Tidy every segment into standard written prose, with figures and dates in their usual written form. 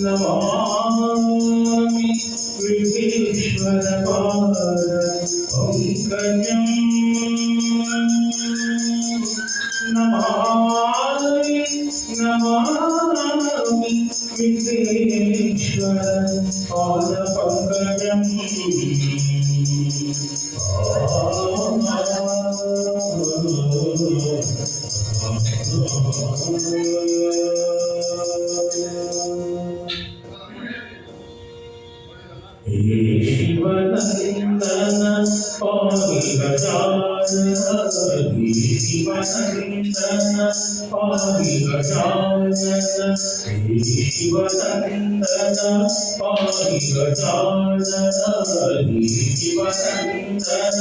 नमामि विघ्नेश्वरपाद पंकजं नमामि नमामि विघ्नेश्वर पाद पंकजं शिवनंदन पाहि गजानन शिवनंदन पाहि गजानन शिवनंदन पाहि गजानन शिवनंदन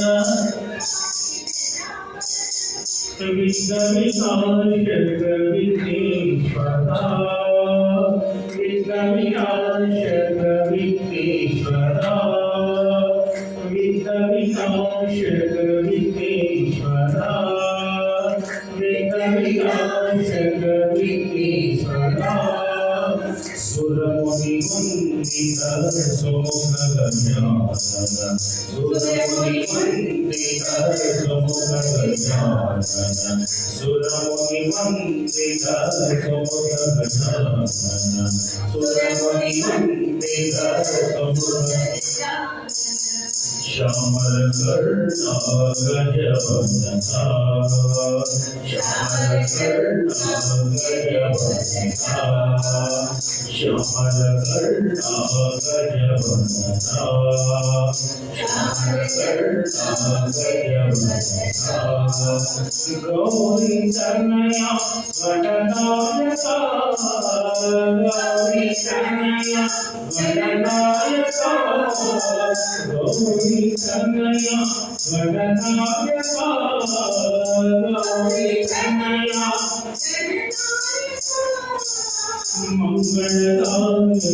विघ्नविनाशक विघ्नेश्वरा विघ्नविनाशक विघ्नेश्वरा विघ्नविनाशक विघ्नेश्वरा विघ्नविनाशक विघ्नेश्वरा सुरमुनिवन्दित सुमुखगजानन सुरमुनिवन्दित सुमुखगजानन सुरमुनिवन्दित सुमुखगजानन सुरमुनिवन्दित सुमुखगजानन श्यामलकर्णा गजवदना श्यामलकर्णा गजवदना श्यामलकर्णा गजवदना श्यामलकर्णा गजवदना गौरी तनया गणनायका गौरी तनया गणनायका गौरी तनया गणनायका गौरी तनया मंगलदायक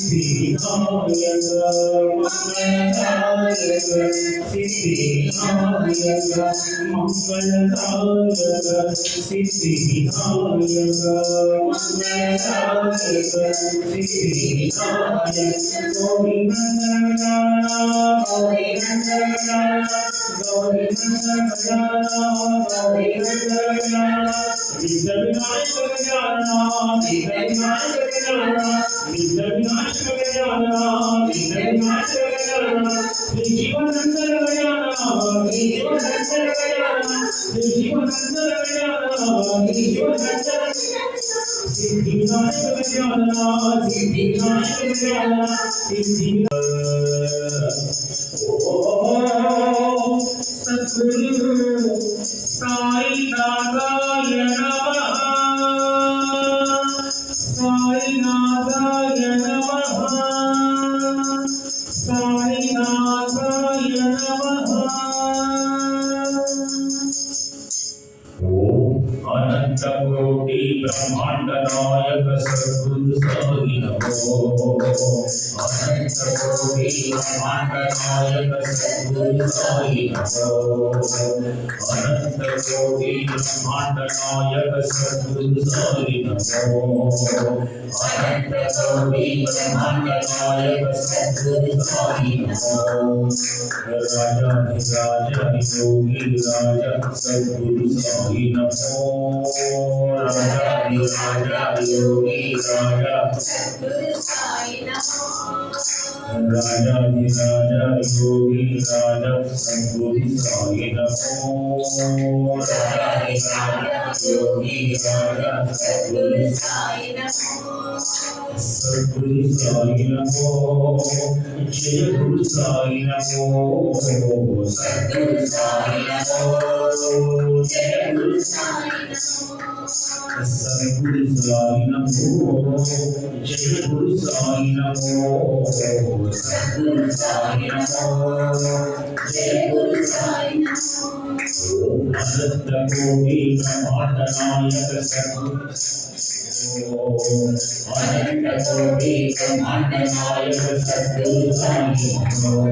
सिद्धिदायक मंगलदायक सिद्धिदायक मंगलदायक सिद्धिदायक मंगलदायक सिद्धिदायक गौरी नंदना गौरी नंदना गौरी नंदना गौरी नंदना विघ्नविनाशक गजानन विघ्नविनाशक गजानन विघ्नविनाशक गजानन विघ्नविनाशक गजानन जीवनंदन गजानन जीवनंदन गजानन जीवनंदन गजानन जीवनंदन सिद्धिविनाशक गजानन सिद्धिविनाशक गजानन ओम सद्गुरु साई नागाय नमः साई नागाय नमः साई नागाय नमः अनंत कोटि ब्रह्मांड नायक सद्गुरु साई नमो अनंत कोटि ब्रह्मांड नायक सद्गुरु साई नमो अनंत कोटि ब्रह्मांड नायक सद्गुरु साई नमो अनंत कोटि ब्रह्मांड नायक सद्गुरु साई नमो राजा योगी राजा सद्गुरु साई नमो राजा राजा योगी राजा सद्गुरु साई नमो राजा योगी राजा सद्गुरु साई नमो राजा योगी राजा सद्गुरु साई नमो सद्गुरु साई नमो जय गुरु साई नमो सद्गुरु साई नमो जय गुरु साई नमो सद्गुरु साई नमो जय गुरु साई नमो सद्गुरु साई नमो जय गुरु साई नमो अनंत कोटि ब्रह्मांड नायक सद्गुरु अनंत कोटि ब्रह्मांड नायक सद्गुरु साई नमो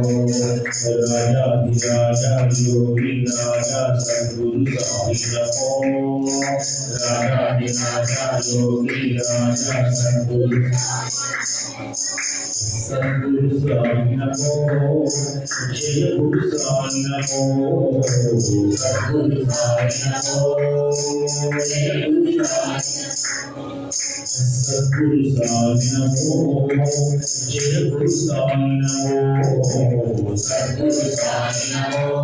राजा योगी राजा सद्गुरु साई नमो राजा योगी राजा सद्गुरु सद्गुरु साई नमो जय गुरु साई नमो सद्गुरु साई नमो जय गुरु साई सद्गुरु साई नमो जय गुरु साई नमो सद्गुरु साई नमो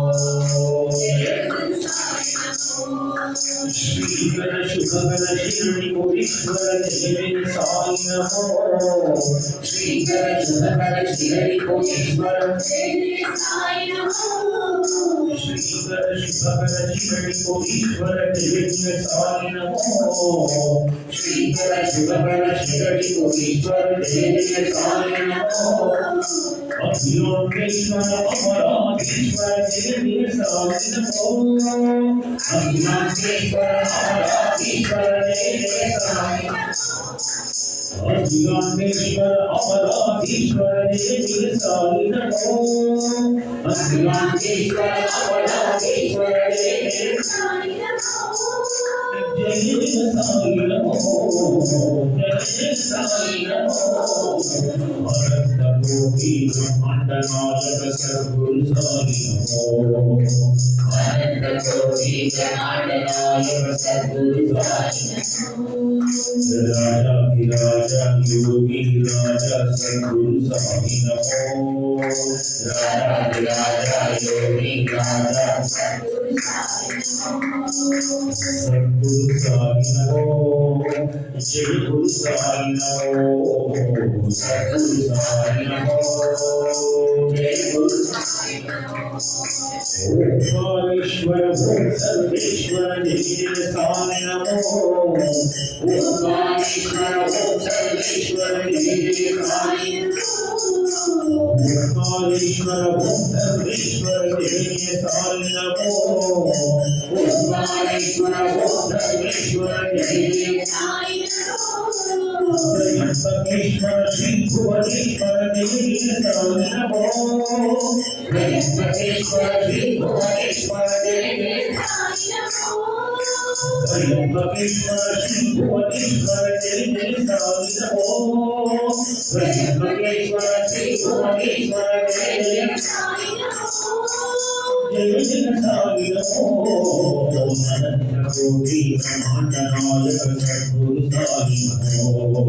जय गुरु साई नमो श्रीकर शुभकर शिरडी कोटीश्वर जय साई नमो श्रीकर शुभकर शिरडी कोटीश्वर जय साई नमो श्रीकर शुभकर शिरडी कोटीश्वर जय साई नमो श्रीकर शुभकर शिरडी कोटीश्वर जय साई नमो अखिलोकेश्वर अमराधीश्वर जय साई नमो अखिलोकेश्वर अमराधीश्वर जय साई नमो अखिलांडेश्वर अमराधीश्वर जय साई नमो अखिलांडेश्वर अमराधीश्वर जय साई नमो जय साई नमो जय साई नमो अनंत कोटि ब्रह्मांड नायक सद्गुरु साई नमो अनंत कोटि ब्रह्मांड नायक सद्गुरु साई नमो राजा योगी राजा सद्गुरु साई नमो राजा योगी राजा सद्गुरु साई नमो सद्गुरु साई नमो जय गुरु साई नमो सद्गुरु साई नमो जय गुरु साई नमो ओंकारेश्वर सर्वेश्वर जय साई नमो ओंकारेश्वर सर्वेश्वर जय साई नमो ओंकारेश्वर सर्वेश्वर जय साई नमो ओंकारेश्वर सर्वेश्वर जय साई नमो त्र्यंबकेश्वर श्री भुवनेश्वर जय साई नमो त्र्यंबकेश्वर श्री भुवनेश्वर जय साई नमो त्र्यंबकेश्वर श्री भुवनेश्वर जय साई नमो त्र्यंबकेश्वर श्री भुवनेश्वर जय साई नमो जय साई नमो अनंत कोटि ब्रह्मांड नायक सद्गुरु साई नमो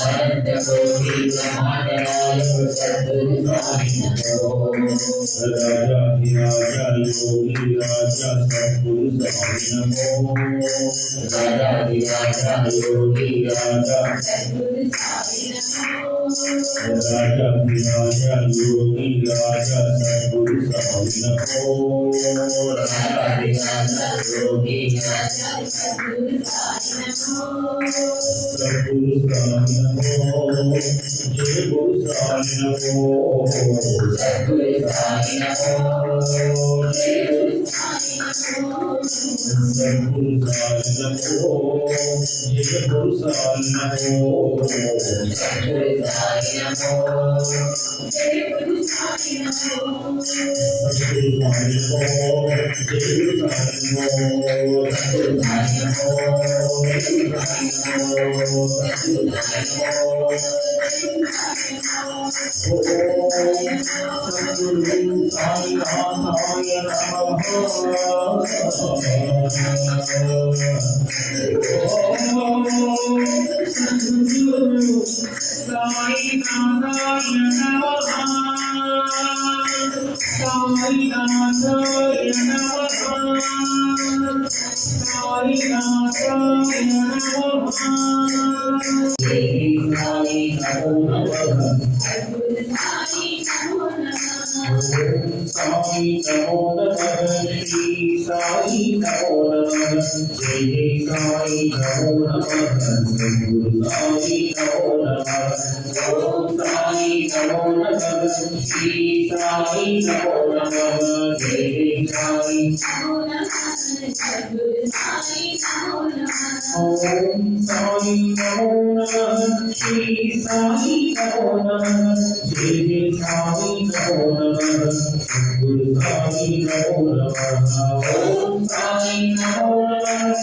अनंत कोटि ब्रह्मांड नायक सद्गुरु साई नमो राजा योगी राजा सद्गुरु साई नमो राजा योगी राजा सद्गुरु साई नमो राजा योगी राजा सद्गुरु साई नमो राजा योगी राजा सद्गुरु साई नमो सद्गुरु साई नमो जय गुरु साई नमो सद्गुरु साई नमो जय गुरु साई नमो सद्गुरु साई नमो जय गुरु साई नमो सद्गुरु साई नमो जय गुरु साई नमो सद्गुरु साई नमो जय गुरु Sai Namo Namah Shri Sai Namo Namah Jai Sai Namo Namah Sadguru Sai Namo Namah Om Sai Namo Namah Shri Sai Namo Namah Jai Sai Namo Namah Sadguru Sai Namo Namah Om Sai Namo Namah Shri Sai Namo Namah Jai Sai Namo Namah Guru Sai Namo Namah Om Sai Namo Namah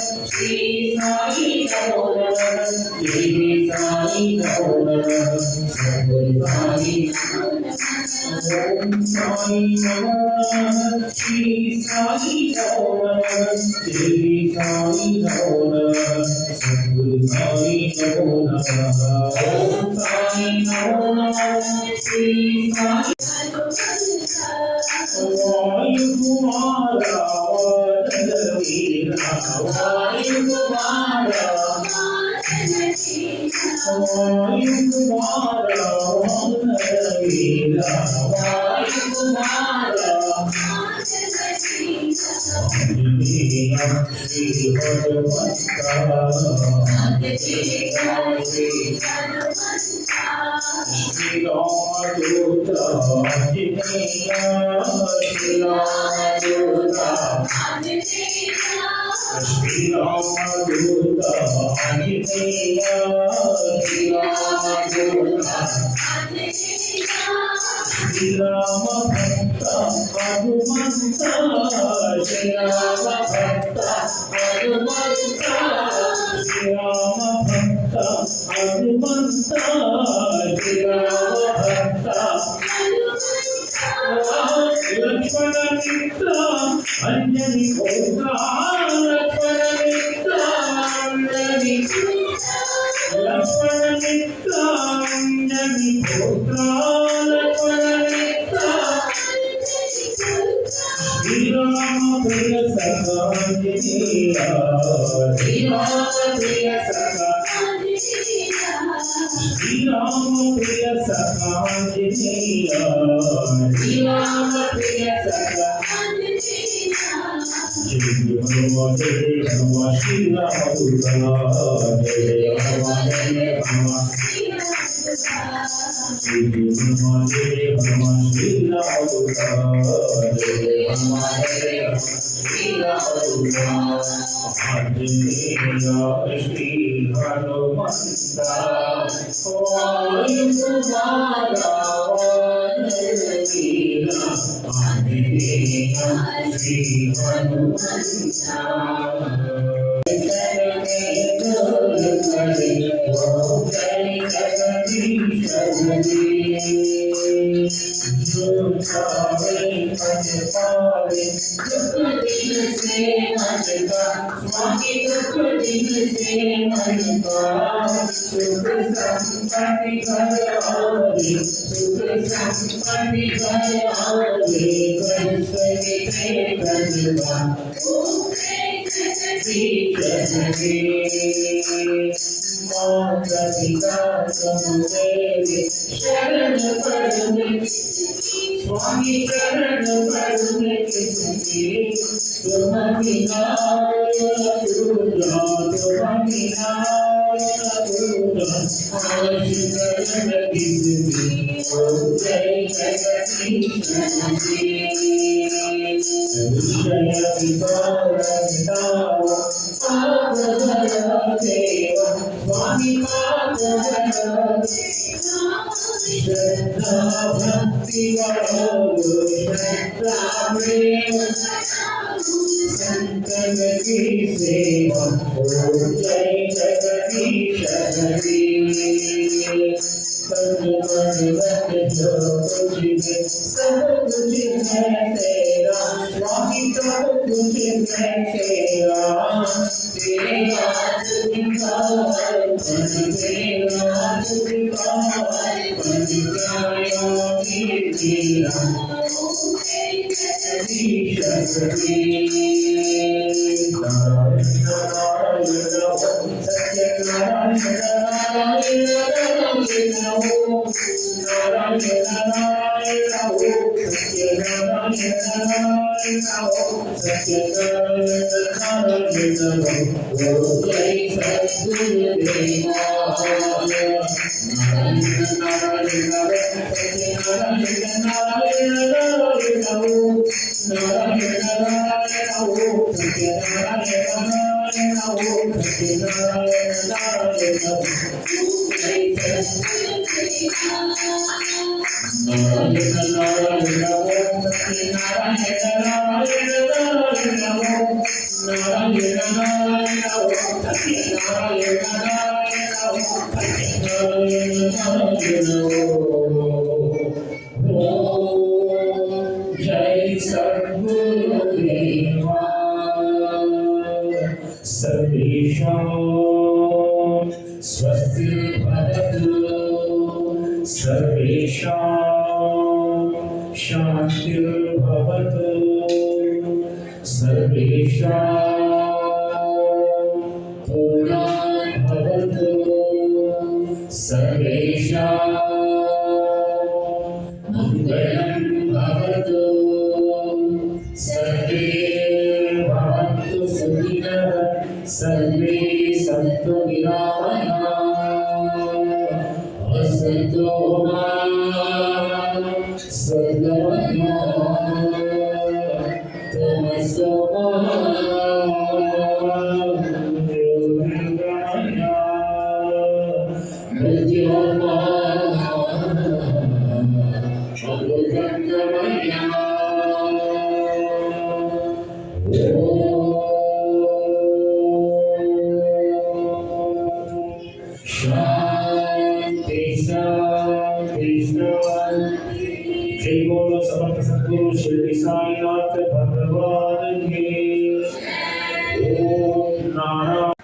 Shri Sai Namo Namah Jai Sai Namo Namah Guru Sai Namo Namah Om Sai Namo Namah Shri Sai Namo Namah Jai Sai Namo Namah Guru Sai Namo Namah Om Sai Namo Namah Shri Sai Vayukumara Vadavira Vayukumara Vayukumara Vadavira Vayukumara Anjneya Shri Bhagavata Anjneya Shri Shri Rama Dutta Anjneya Shri Rama Dutta Shri Rama Dutta Anjneya Shri Rama Dutta Shri Rama Bhakta Hanumanta Shri Rama Bhakta Hanumanta Shri Rama Bhakta Hanumanta Shri Rama Bhakta Lakshmana Mitra Anjani Putra Lakshmana Mitra Anjani Lakshmana Mitra Anjani Putra Lakshmana Mitra Shri Rama Priya Sakha Anjaneya Shri Rama Priya Sakha Shri Rama Priya Sakha Anjaneya Shri Rama Priya Sakha Jai Hanuman Jai Hanuman Shri Rama Dutta Jai Hanuman Jai Hanuman Shri Hanuman Jai Hanuman Shri Rama Dutta Jai Hanuman Jai Hanuman Shri Rama Dutta Anjaneya Shri Hanumanta Vayukumara Vadavira Anjaneya Shri Hanumanta Swami Charan Parune Kisuki Tumaminaya Durga Tumaminaya Durga Ashikaran Kisuki Om Jai Jagati Shri विषय विकार मिटाओ पाप भर देव स्वामी पाप भर श्रद्धा भक्ति बढ़ो श्रद्धा प्रेम संतन की सेवा हो जय जगदीश हरि तन मन धन जो कुछ है सब कुछ है तेरा स्वामी सब कुछ है तेरा तेरा तुझका मन तेरा तुझका मन क्या तेरा जय सद्गुरुदेवा सर्वेषां स्वस्ति भवतु सर्वेषां शान्तिर्भवतु सर्वेषां पूर्णं भवतु सर्वेषां मङ्गलं भवतु सर्वे भवन्तु सुखिनः सर्वे सन्तु निरामयाः असतो मा सद्गमया तमसो मा ज्योतिर्गमया मृत्योर्मा अमृतंगमया शांति शांति शांति। जय बोलो समर्थ सद्गुरु शिरडी साईनाथ भगवान की। ओम नारायण।